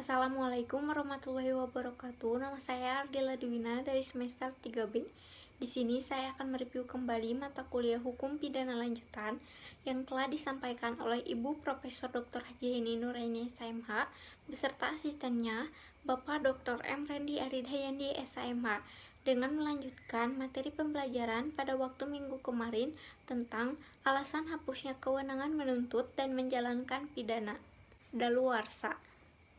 Assalamualaikum warahmatullahi wabarakatuh. Nama saya Ardila Dwina dari semester 3B. Di sini saya akan mereview kembali mata kuliah Hukum Pidana Lanjutan yang telah disampaikan oleh Ibu Profesor Dr. Haji Heni Nuraini SMH beserta asistennya Bapak Dr. M. Rendi Aridayandi SMH dengan melanjutkan materi pembelajaran pada waktu minggu kemarin tentang alasan hapusnya kewenangan menuntut dan menjalankan pidana daluarsa.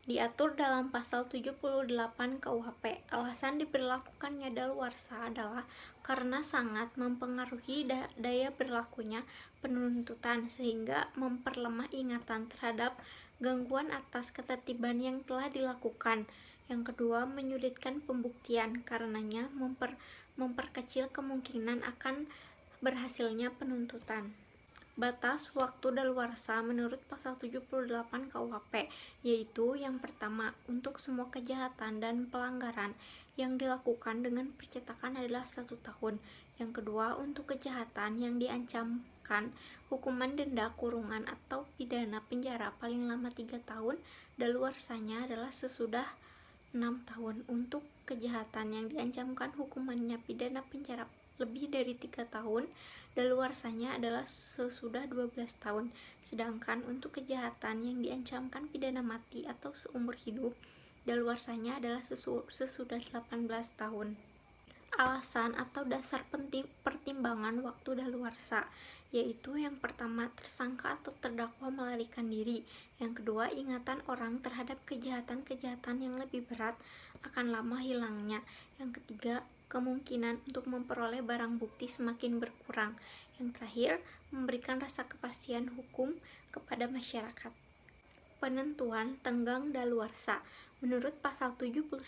Diatur dalam pasal 78 KUHP. Alasan diberlakukannya daluarsa adalah karena sangat mempengaruhi daya berlakunya penuntutan sehingga memperlemah ingatan terhadap gangguan atas ketertiban yang telah dilakukan. Yang kedua, menyulitkan pembuktian karenanya memperkecil kemungkinan akan berhasilnya penuntutan. Batas waktu daluarsa menurut pasal 78 KUHP, yaitu yang pertama, untuk semua kejahatan dan pelanggaran yang dilakukan dengan percetakan adalah 1 tahun. Yang kedua, untuk kejahatan yang diancamkan hukuman denda kurungan atau pidana penjara paling lama 3 tahun, daluarsanya adalah sesudah 6 tahun. Untuk kejahatan yang diancamkan hukumannya pidana penjara lebih dari 3 tahun, daluarsanya adalah sesudah 12 tahun. Sedangkan untuk kejahatan yang diancamkan pidana mati atau seumur hidup, daluarsanya adalah sesudah 18 tahun. Alasan atau dasar pertimbangan waktu daluarsa, yaitu yang pertama, tersangka atau terdakwa melarikan diri. Yang kedua, ingatan orang terhadap kejahatan-kejahatan yang lebih berat akan lama hilangnya. Yang ketiga, kemungkinan untuk memperoleh barang bukti semakin berkurang. Yang terakhir, memberikan rasa kepastian hukum kepada masyarakat. Penentuan tenggang daluarsa menurut pasal 79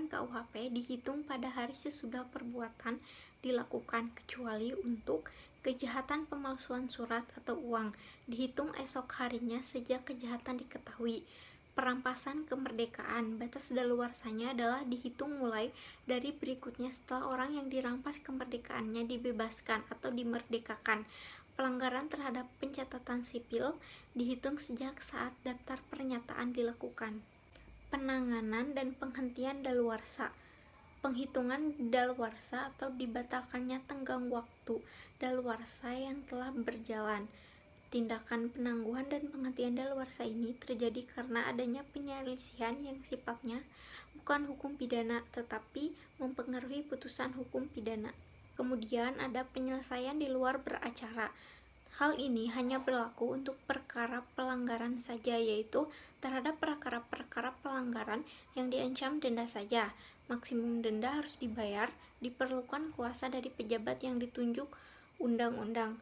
KUHP dihitung pada hari sesudah perbuatan dilakukan, kecuali untuk kejahatan pemalsuan surat atau uang dihitung esok harinya sejak kejahatan diketahui. Perampasan kemerdekaan, batas daluarsanya adalah dihitung mulai dari berikutnya setelah orang yang dirampas kemerdekaannya dibebaskan atau dimerdekakan. Pelanggaran terhadap pencatatan sipil dihitung sejak saat daftar pernyataan dilakukan. Penanganan dan penghentian daluarsa. Penghitungan daluarsa atau dibatalkannya tenggang waktu daluarsa yang telah berjalan. Tindakan penangguhan dan penghentian daluarsa ini terjadi karena adanya penyelisihan yang sifatnya bukan hukum pidana tetapi mempengaruhi putusan hukum pidana. Kemudian ada penyelesaian di luar beracara. Hal ini hanya berlaku untuk perkara pelanggaran saja, yaitu terhadap perkara-perkara pelanggaran yang diancam denda saja. Maksimum denda harus dibayar, diperlukan kuasa dari pejabat yang ditunjuk undang-undang.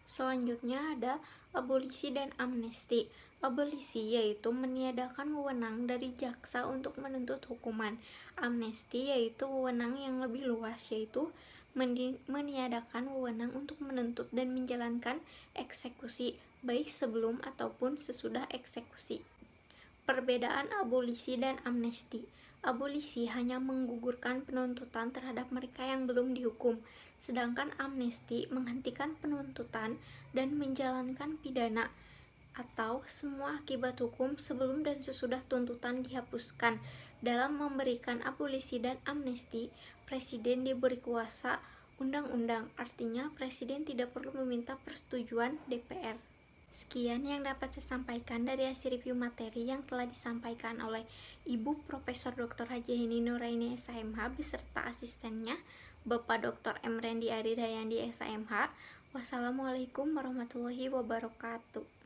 Selanjutnya ada abolisi dan amnesti. Abolisi yaitu meniadakan wewenang dari jaksa untuk menuntut hukuman. Amnesti yaitu wewenang yang lebih luas, yaitu meniadakan wewenang untuk menuntut dan menjalankan eksekusi, baik sebelum ataupun sesudah eksekusi. Perbedaan abolisi dan amnesti. Abolisi hanya menggugurkan penuntutan terhadap mereka yang belum dihukum, sedangkan amnesti menghentikan penuntutan dan menjalankan pidana atau semua akibat hukum sebelum dan sesudah tuntutan dihapuskan. Dalam memberikan abolisi dan amnesti, Presiden diberi kuasa undang-undang, artinya Presiden tidak perlu meminta persetujuan DPR. Sekian yang dapat saya sampaikan dari hasil review materi yang telah disampaikan oleh Ibu Profesor Dr. Haji Heni Nuraini SMH beserta asistennya Bapak Dr. M. Rendi Aridayandi SMH. Wassalamualaikum warahmatullahi wabarakatuh.